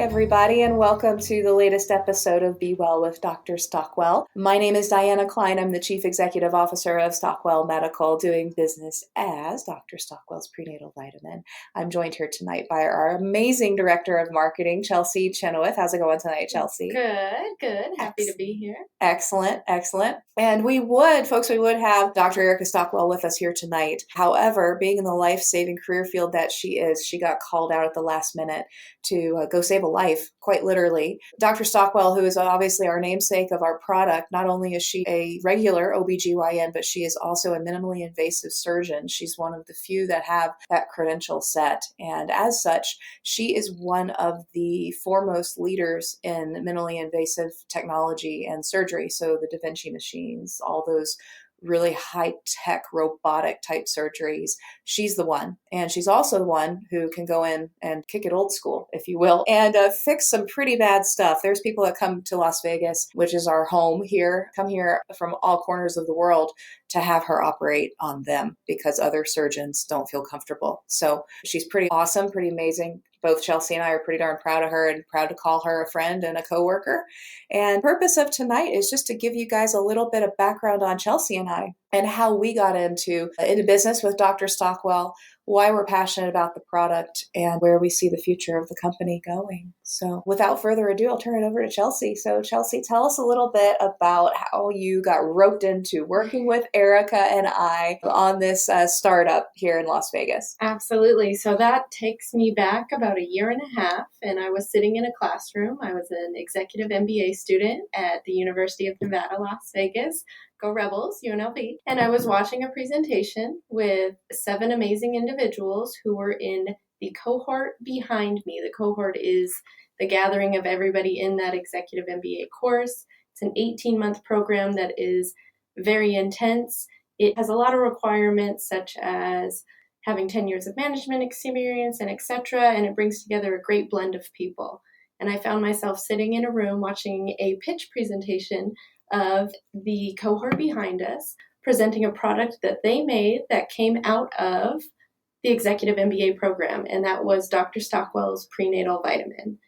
everybody, and welcome to the latest episode of Be Well with Dr. Stockwell. My name is Dianna Klein. I'm the Chief Executive Officer of Stockwell Medical, doing business as Dr. Stockwell's prenatal vitamin. I'm joined here tonight by our amazing Director of Marketing, Chelsey Chenoweth. How's it going tonight, Chelsey? Good. Happy to be here. Excellent. And we would have Dr. Erica Stockwell with us here tonight. However, being in the life-saving career field that she is, she got called out at the last minute to go save a life, quite literally. Dr. Stockwell, who is obviously our namesake of our product, not only is she a regular OBGYN, but she is also a minimally invasive surgeon. She's one of the few that have that credential set. And as such, she is one of the foremost leaders in minimally invasive technology and surgery. So the Da Vinci machines, all those really high-tech robotic type surgeries. She's the one. And she's also the one who can go in and kick it old school, if you will, and fix some pretty bad stuff. There's people that come to Las Vegas, which is our home here, come here from all corners of the world to have her operate on them because other surgeons don't feel comfortable. So she's pretty awesome, pretty amazing. Both Chelsey and I are pretty darn proud of her and proud to call her a friend and a coworker. And the purpose of tonight is just to give you guys a little bit of background on Chelsey and I and how we got into business with Dr. Stockwell, why we're passionate about the product, and where we see the future of the company going. So without further ado, I'll turn it over to Chelsey. So Chelsey, tell us a little bit about how you got roped into working with Erica and I on this startup here in Las Vegas. Absolutely. So that takes me back about a year and a half, and I was sitting in a classroom. I was an executive MBA student at the University of Nevada, Las Vegas. Go Rebels, UNLV. And I was watching a presentation with 7 amazing individuals who were in the cohort behind me. The cohort is the gathering of everybody in that executive MBA course. It's an 18-month program that is very intense. It has a lot of requirements such as having 10 years of management experience and etc. And it brings together a great blend of people. And I found myself sitting in a room watching a pitch presentation of the cohort behind us, presenting a product that they made that came out of the executive MBA program, and that was Dr. Stockwell's prenatal vitamin.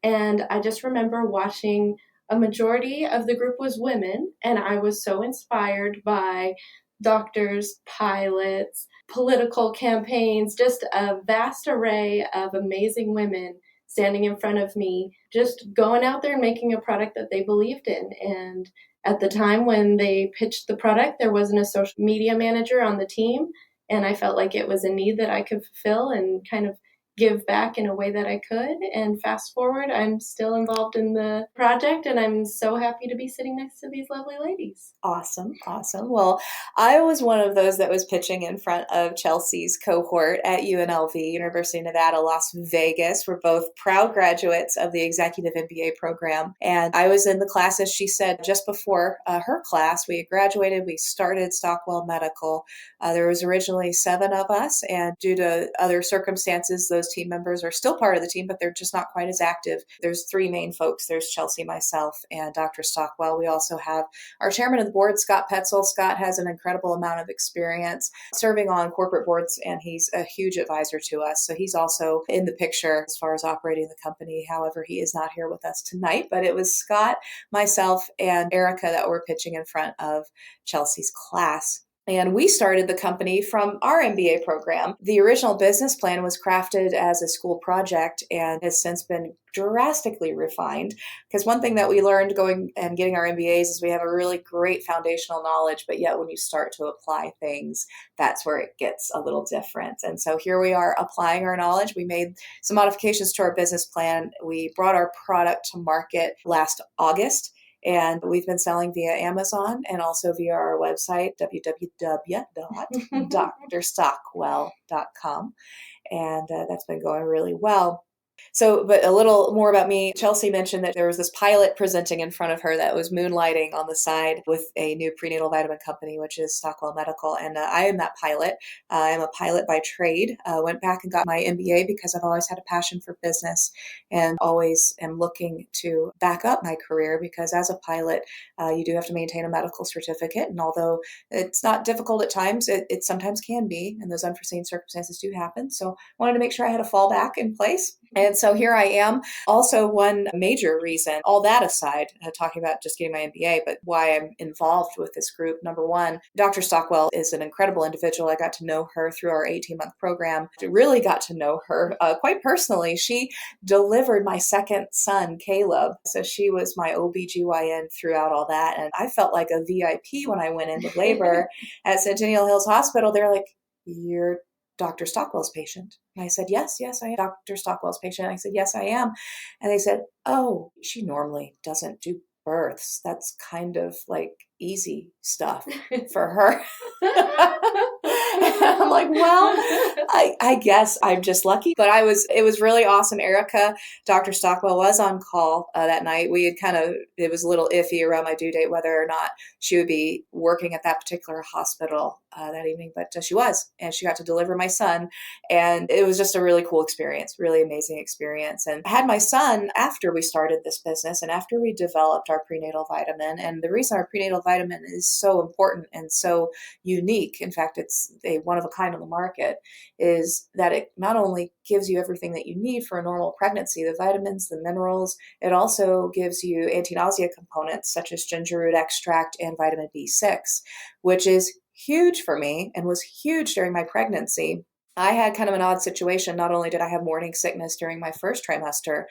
And I just remember watching a majority of the group was women, and I was so inspired by doctors, pilots, political campaigns, just a vast array of amazing women standing in front of me, just going out there and making a product that they believed in. And at the time when they pitched the product, there wasn't a social media manager on the team, and I felt like it was a need that I could fulfill and kind of give back in a way that I could. And fast forward, I'm still involved in the project, and I'm so happy to be sitting next to these lovely ladies. Awesome. Well, I was one of those that was pitching in front of Chelsey's cohort at UNLV, University of Nevada, Las Vegas. We're both proud graduates of the Executive MBA program. And I was in the class, as she said, just before her class. We had graduated. We started Stockwell Medical. There was originally 7 of us, and due to other circumstances, those team members are still part of the team, but they're just not quite as active. There's 3 main folks. There's Chelsey, myself, and Dr. Stockwell. We also have our chairman of the board, Scott Petzel. Scott has an incredible amount of experience serving on corporate boards, and he's a huge advisor to us. So he's also in the picture as far as operating the company. However, he is not here with us tonight, but it was Scott, myself, and Erica that were pitching in front of Chelsey's class. And we started the company from our MBA program. The original business plan was crafted as a school project and has since been drastically refined. Because one thing that we learned going and getting our MBAs is we have a really great foundational knowledge, but yet when you start to apply things, that's where it gets a little different. And so here we are applying our knowledge. We made some modifications to our business plan. We brought our product to market last August. And we've been selling via Amazon and also via our website, www.drstockwell.com. And that's been going really well. So, but a little more about me. Chelsey mentioned that there was this pilot presenting in front of her that was moonlighting on the side with a new prenatal vitamin company, which is Stockwell Medical. And I am that pilot. I'm a pilot by trade. Went back and got my MBA because I've always had a passion for business and always am looking to back up my career because as a pilot, you do have to maintain a medical certificate. And although it's not difficult at times, it sometimes can be, and those unforeseen circumstances do happen. So I wanted to make sure I had a fallback in place. And so here I am. Also, one major reason, all that aside, talking about just getting my MBA, but why I'm involved with this group. Number one, Dr. Stockwell is an incredible individual. I got to know her through our 18-month program. I really got to know her quite personally. She delivered my second son, Caleb. So she was my OBGYN throughout all that. And I felt like a VIP when I went into labor at Centennial Hills Hospital. They're like, "You're Dr. Stockwell's patient." And I said, yes, I am Dr. Stockwell's patient. I said, yes, I am. And they said, oh, she normally doesn't do births. That's kind of like easy stuff for her. I'm like, well, I guess I'm just lucky. But it was really awesome. Erica, Dr. Stockwell was on call that night. We had it was a little iffy around my due date whether or not she would be working at that particular hospital that evening, but she was, and she got to deliver my son. And it was just a really cool experience, really amazing experience. And I had my son after we started this business and after we developed our prenatal vitamin. And the reason our prenatal vitamin is so important and so unique, in fact, it's a one of a kind on the market, is that it not only gives you everything that you need for a normal pregnancy, the vitamins, the minerals, it also gives you anti-nausea components such as ginger root extract and vitamin B6, which is huge for me and was huge during my pregnancy. I had kind of an odd situation. Not only did I have morning sickness during my first trimester,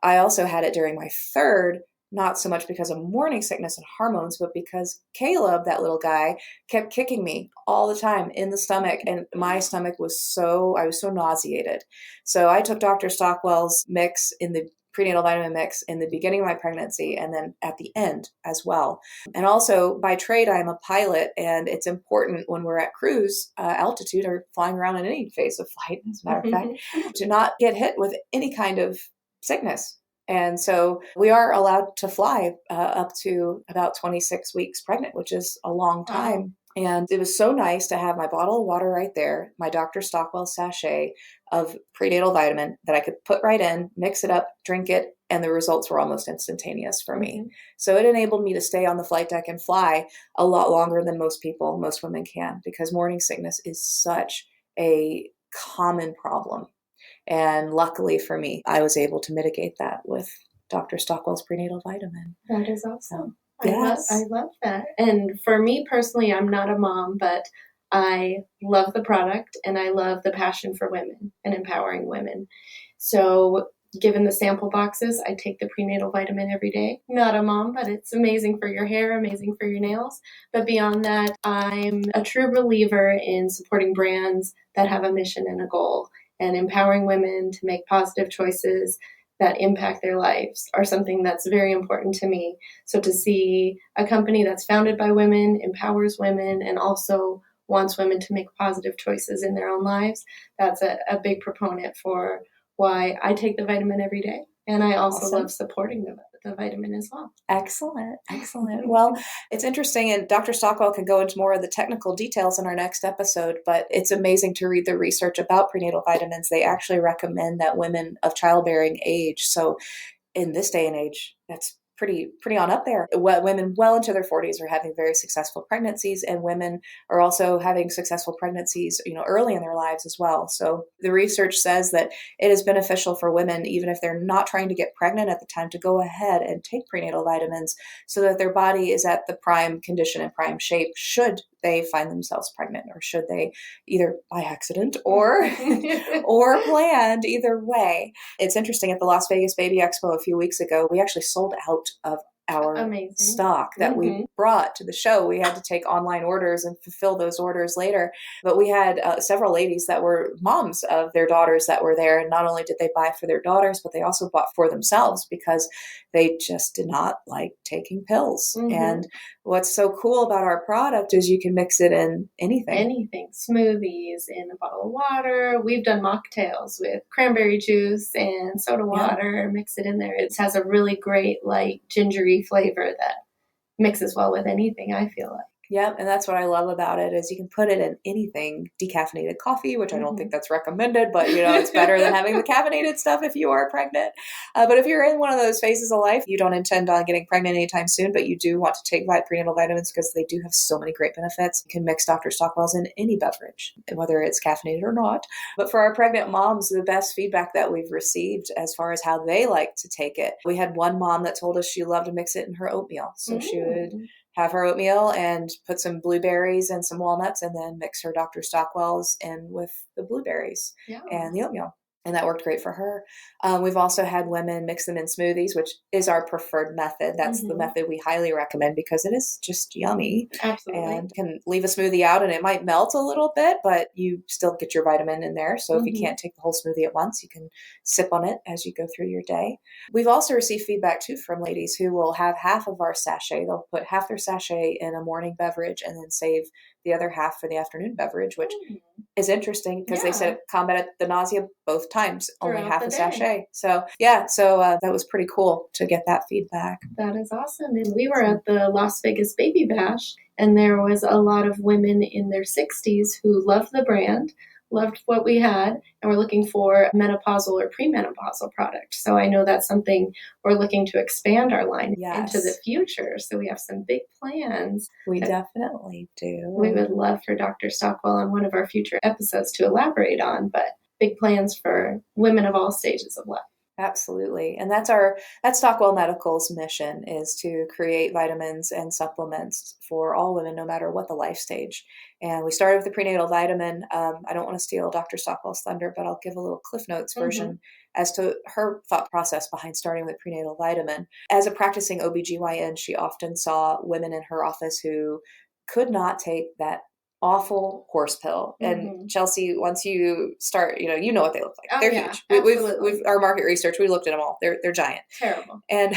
I also had it during my third, not so much because of morning sickness and hormones, but because Caleb, that little guy, kept kicking me all the time in the stomach. And my stomach I was so nauseated. So I took Dr. Stockwell's mix in the prenatal vitamin mix in the beginning of my pregnancy and then at the end as well. And also by trade, I'm a pilot, and it's important when we're at cruise altitude or flying around in any phase of flight, as a matter of fact, to not get hit with any kind of sickness. And so we are allowed to fly up to about 26 weeks pregnant, which is a long time. Wow. And it was so nice to have my bottle of water right there, my Dr. Stockwell sachet of prenatal vitamin that I could put right in, mix it up, drink it, and the results were almost instantaneous for me. Mm-hmm. So it enabled me to stay on the flight deck and fly a lot longer than most women can, because morning sickness is such a common problem. And luckily for me, I was able to mitigate that with Dr. Stockwell's prenatal vitamin. That is awesome. Yes. I love that. And for me personally, I'm not a mom, but I love the product and I love the passion for women and empowering women. So given the sample boxes, I take the prenatal vitamin every day. Not a mom, but it's amazing for your hair, amazing for your nails. But beyond that, I'm a true believer in supporting brands that have a mission and a goal, and empowering women to make positive choices that impact their lives are something that's very important to me. So to see a company that's founded by women, empowers women, and also wants women to make positive choices in their own lives, that's a big proponent for why I take the vitamin every day. And I also love supporting the vitamin as well. Excellent. Well, it's interesting, and Dr. Stockwell can go into more of the technical details in our next episode, but it's amazing to read the research about prenatal vitamins. They actually recommend that women of childbearing age, so in this day and age, that's pretty on up there. Women well into their 40s are having very successful pregnancies, and women are also having successful pregnancies, early in their lives as well. So the research says that it is beneficial for women, even if they're not trying to get pregnant at the time, to go ahead and take prenatal vitamins so that their body is at the prime condition and prime shape should they find themselves pregnant, or should they, either by accident or planned, either way. It's interesting, at the Las Vegas Baby Expo a few weeks ago, we actually sold out of our stock that we brought to the show. We had to take online orders and fulfill those orders later. But we had several ladies that were moms of their daughters that were there. And not only did they buy for their daughters, but they also bought for themselves because they just did not like taking pills. Mm-hmm. And what's so cool about our product is you can mix it in anything. Anything. Smoothies, in a bottle of water. We've done mocktails with cranberry juice and soda water. Mix it in there. It has a really great, like, gingery flavor that mixes well with anything, I feel like. Yep, and that's what I love about it is you can put it in anything, decaffeinated coffee, which I don't think that's recommended, but it's better than having the caffeinated stuff if you are pregnant. But if you're in one of those phases of life, you don't intend on getting pregnant anytime soon, but you do want to take prenatal vitamins because they do have so many great benefits. You can mix Dr. Stockwell's in any beverage, whether it's caffeinated or not. But for our pregnant moms, the best feedback that we've received as far as how they like to take it, we had one mom that told us she loved to mix it in her oatmeal. So she would have her oatmeal and put some blueberries and some walnuts and then mix her Dr. Stockwell's in with the blueberries and the oatmeal. And that worked great for her. We've also had women mix them in smoothies, which is our preferred method. That's the method we highly recommend because it is just yummy. Absolutely. And can leave a smoothie out and it might melt a little bit, but you still get your vitamin in there. So if you can't take the whole smoothie at once, you can sip on it as you go through your day. We've also received feedback too from ladies who will have half of our sachet. They'll put half their sachet in a morning beverage and then save the other half for the afternoon beverage, which is interesting because they said combated the nausea both times, only half a sachet. So that was pretty cool to get that feedback. That is awesome. And we were at the Las Vegas Baby Bash, and there was a lot of women in their 60s who loved the brand, loved what we had, and were looking for menopausal or premenopausal products. So I know that's something we're looking to expand our line into the future. So we have some big plans. We definitely do. We would love for Dr. Stockwell on one of our future episodes to elaborate on, but big plans for women of all stages of life. Absolutely. And that's Stockwell Medical's mission, is to create vitamins and supplements for all women, no matter what the life stage. And we started with the prenatal vitamin. I don't want to steal Dr. Stockwell's thunder, but I'll give a little Cliff Notes version as to her thought process behind starting with prenatal vitamin. As a practicing OBGYN, she often saw women in her office who could not take that awful horse pill. And Chelsey, once you start, you know what they look like. They're huge. We've our market research, we looked at them all. They're giant. Terrible. And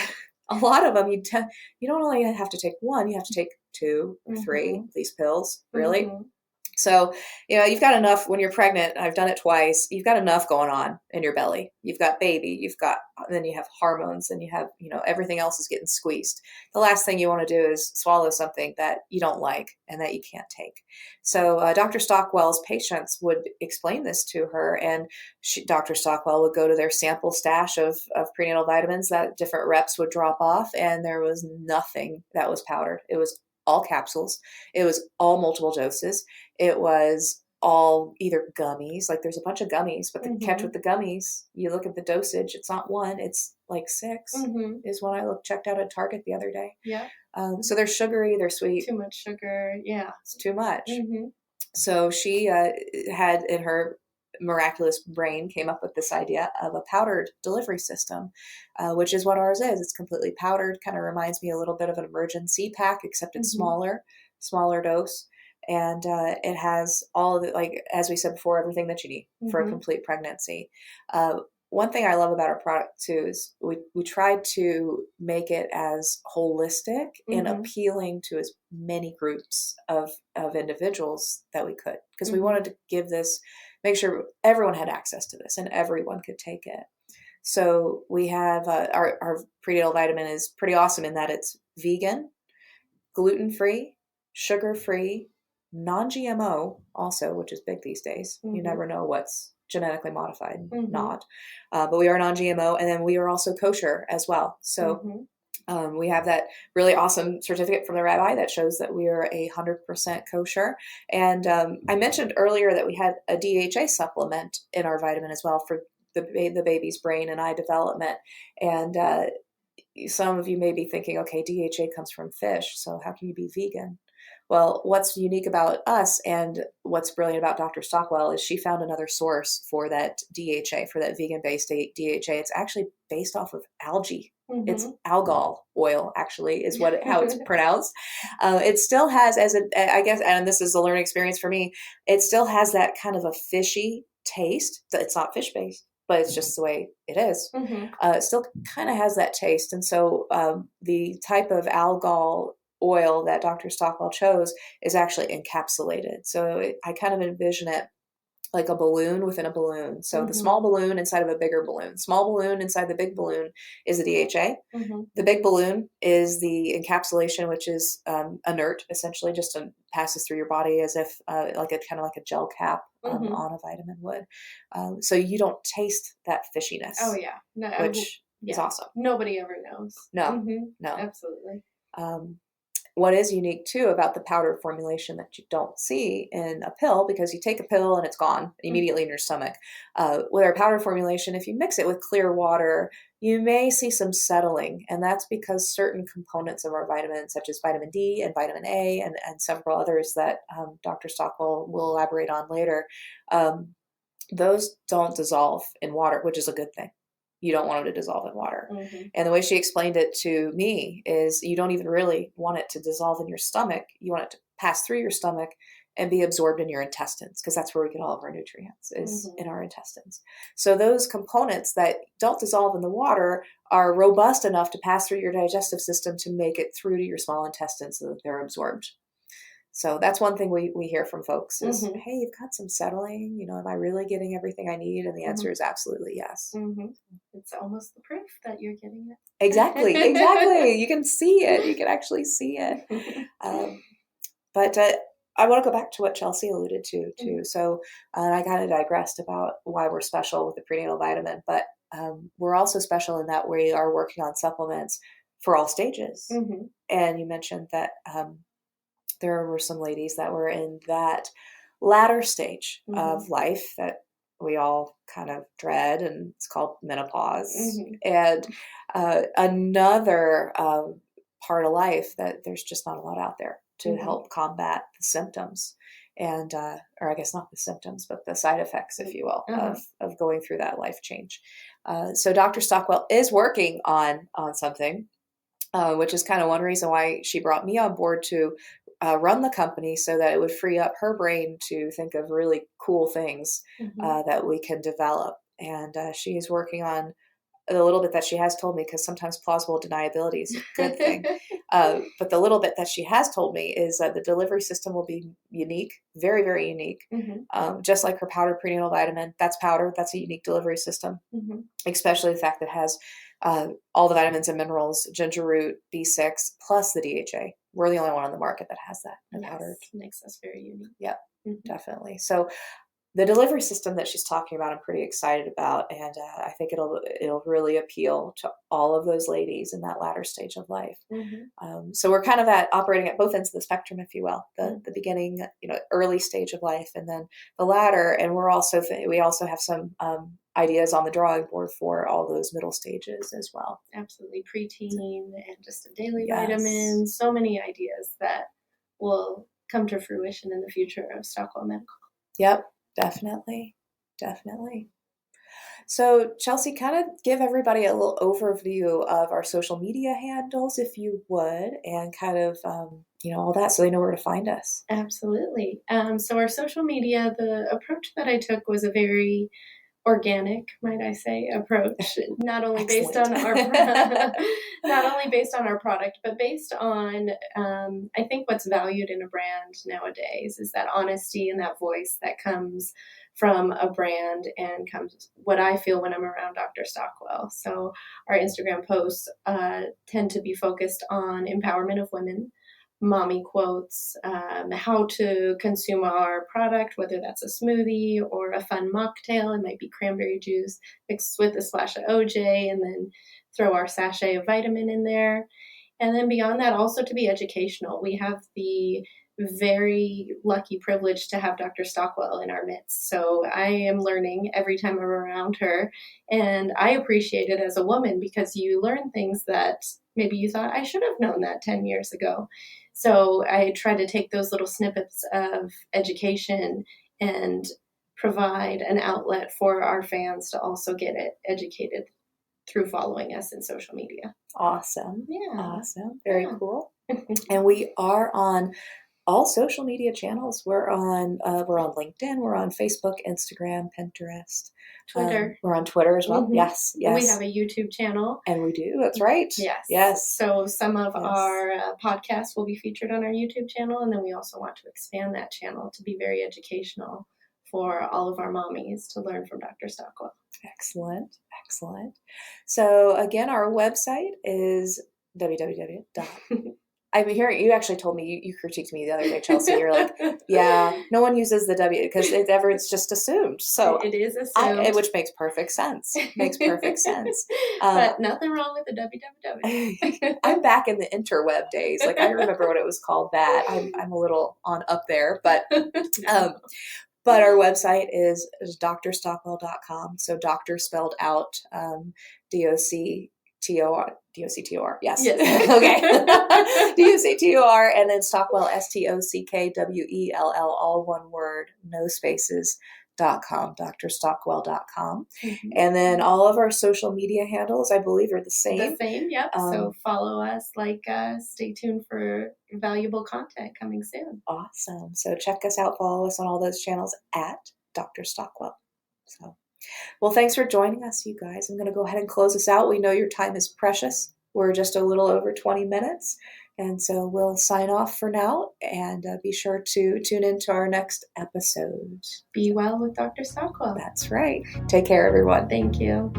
a lot of them, you don't only have to take one, you have to take 2 or 3 of these pills. Really? So, you've got enough when you're pregnant. I've done it twice. You've got enough going on in your belly. You've got baby, then you have hormones, and you have, everything else is getting squeezed. The last thing you want to do is swallow something that you don't like and that you can't take. So Dr. Stockwell's patients would explain this to her, and Dr. Stockwell would go to their sample stash of prenatal vitamins that different reps would drop off, and there was nothing that was powdered. It was all capsules. It was all multiple doses. It was all either gummies, like there's a bunch of gummies, but the catch with the gummies, you look at the dosage, it's not 1, it's like 6 is when I checked out at Target the other day. Yeah. So they're sugary, they're sweet. Too much sugar. Yeah. It's too much. So she had in her miraculous brain came up with this idea of a powdered delivery system, which is what ours is. It's completely powdered, kind of reminds me a little bit of an emergency pack, except it's smaller dose. And it has all of it, as we said before, everything that you need for a complete pregnancy. One thing I love about our product too is we tried to make it as holistic and appealing to as many groups of individuals that we could, because we wanted to make sure everyone had access to this and everyone could take it. So we have our prenatal vitamin is pretty awesome in that it's vegan, gluten-free, sugar-free, non-GMO also, which is big these days. You never know what's genetically modified, not. But we are non-GMO, and then we are also kosher as well. So we have that really awesome certificate from the rabbi that shows that we are 100% kosher. And I mentioned earlier that we had a DHA supplement in our vitamin as well for the baby's brain and eye development. And some of you may be thinking, okay, DHA comes from fish, so how can you be vegan? Well, what's unique about us and what's brilliant about Dr. Stockwell is she found another source for that DHA, for that vegan-based DHA. It's actually based off of algae. It's algal oil, actually, is how it's pronounced. It still has, I guess, and this is a learning experience for me, it still has that kind of a fishy taste. It's not fish-based, but it's just the way it is. It still kind of has that taste. And so the type of algal oil that Dr. Stockwell chose is actually encapsulated. So I kind of envision it like a balloon within a balloon. So the small balloon inside of a bigger balloon. Small balloon inside the big balloon is the DHA. The big balloon is the encapsulation, which is inert, essentially, just passes through your body as if like a kind of like a gel cap on a vitamin would. So you don't taste that fishiness. Oh yeah, no, which is awesome. Nobody ever knows. No, no, absolutely. What is unique too about the powder formulation that you don't see in a pill, because you take a pill and it's gone immediately in your stomach. With our powder formulation, if you mix it with clear water, you may see some settling, and that's because certain components of our vitamins, such as vitamin D and vitamin A and several others that Dr. Stockwell will elaborate on later, those don't dissolve in water, which is a good thing. You don't want them to dissolve in water. And the way she explained it to me is you don't even really want it to dissolve in your stomach. You want it to pass through your stomach and be absorbed in your intestines, because that's where we get all of our nutrients, is in our intestines. So those components that don't dissolve in the water are robust enough to pass through your digestive system to make it through to your small intestines so that they're absorbed. So that's one thing we hear from folks is, hey, you've got some settling, am I really getting everything I need? And the answer is absolutely yes. It's almost the proof that you're getting it. Exactly. You can see it. You can actually see it. But I want to go back to what Chelsey alluded to too. So I kind of digressed about why we're special with the prenatal vitamin, but we're also special in that we are working on supplements for all stages. And you mentioned that there were some ladies that were in that latter stage of life that we all kind of dread, and it's called menopause. And another part of life that there's just not a lot out there to help combat the symptoms, and or I guess not the symptoms, but the side effects, if you will, of going through that life change. So Dr. Stockwell is working on something, which is kind of one reason why she brought me on board to run the company, so that it would free up her brain to think of really cool things that we can develop. And she is working on the little bit that she has told me, because sometimes plausible deniability is a good thing. But the little bit that she has told me is that the delivery system will be unique, very, very unique. Just like her powder prenatal vitamin, that's powder, that's a unique delivery system, especially the fact that it has all the vitamins and minerals, ginger root, B6, plus the DHA. We're the only one on the market that has that. Powder makes us very unique. Yep, definitely. So the delivery system that she's talking about, I'm pretty excited about, and I think it'll really appeal to all of those ladies in that latter stage of life. So we're kind of operating at both ends of the spectrum, if you will, the beginning, early stage of life, and then the latter. And we also have some ideas on the drawing board for all those middle stages as well. Absolutely, preteen and just a daily vitamin. So many ideas that will come to fruition in the future of Stockwell Medical. Yep. Definitely. So Chelsey, kind of give everybody a little overview of our social media handles, if you would, and kind of, all that, so they know where to find us. Absolutely. So our social media, the approach that I took was a very organic, might I say, approach, not only based on our product, but based on I think what's valued in a brand nowadays is that honesty and that voice that comes from a brand, and comes what I feel when I'm around Dr. Stockwell. So our Instagram posts tend to be focused on empowerment of women, mommy quotes, how to consume our product, whether that's a smoothie or a fun mocktail. It might be cranberry juice mixed with a splash of OJ, and then throw our sachet of vitamin in there. And then beyond that, also to be educational. We have the very lucky privilege to have Dr. Stockwell in our midst. So I am learning every time I'm around her, and I appreciate it as a woman, because you learn things that maybe you thought, I should have known that 10 years ago. So I try to take those little snippets of education and provide an outlet for our fans to also get educated through following us in social media. Awesome. Yeah. Awesome. Very cool. And we are on all social media channels. We're on LinkedIn. We're on Facebook, Instagram, Pinterest, Twitter. We're on Twitter as well. Yes. And we have a YouTube channel. And we do. That's right. Yes. So some of our podcasts will be featured on our YouTube channel, and then we also want to expand that channel to be very educational for all of our mommies to learn from Dr. Stockwell. Excellent. So again, our website is www. I'm hearing you actually told me, you critiqued me the other day, Chelsey. You're like, yeah, no one uses the W because it's just assumed. So it is assumed. Which makes perfect sense. But nothing wrong with the www. I'm back in the interweb days. Like, I remember what it was called that. I'm a little on up there, but but our website is drstockwell.com. So doctor spelled out DOCTOR. Yes. Okay. DOCTOR, and then Stockwell, STOCKWELL, all one word, no spaces. drstockwell.com. And then all of our social media handles, I believe, are the same. Yep. So follow us, like us, stay tuned for valuable content coming soon. Awesome. So check us out, follow us on all those channels at Dr. Stockwell. So, well, thanks for joining us, you guys. I'm going to go ahead and close this out. We know your time is precious. We're just a little over 20 minutes. And so we'll sign off for now, and be sure to tune in to our next episode. Be well with Dr. Stockwell. That's right. Take care, everyone. Thank you.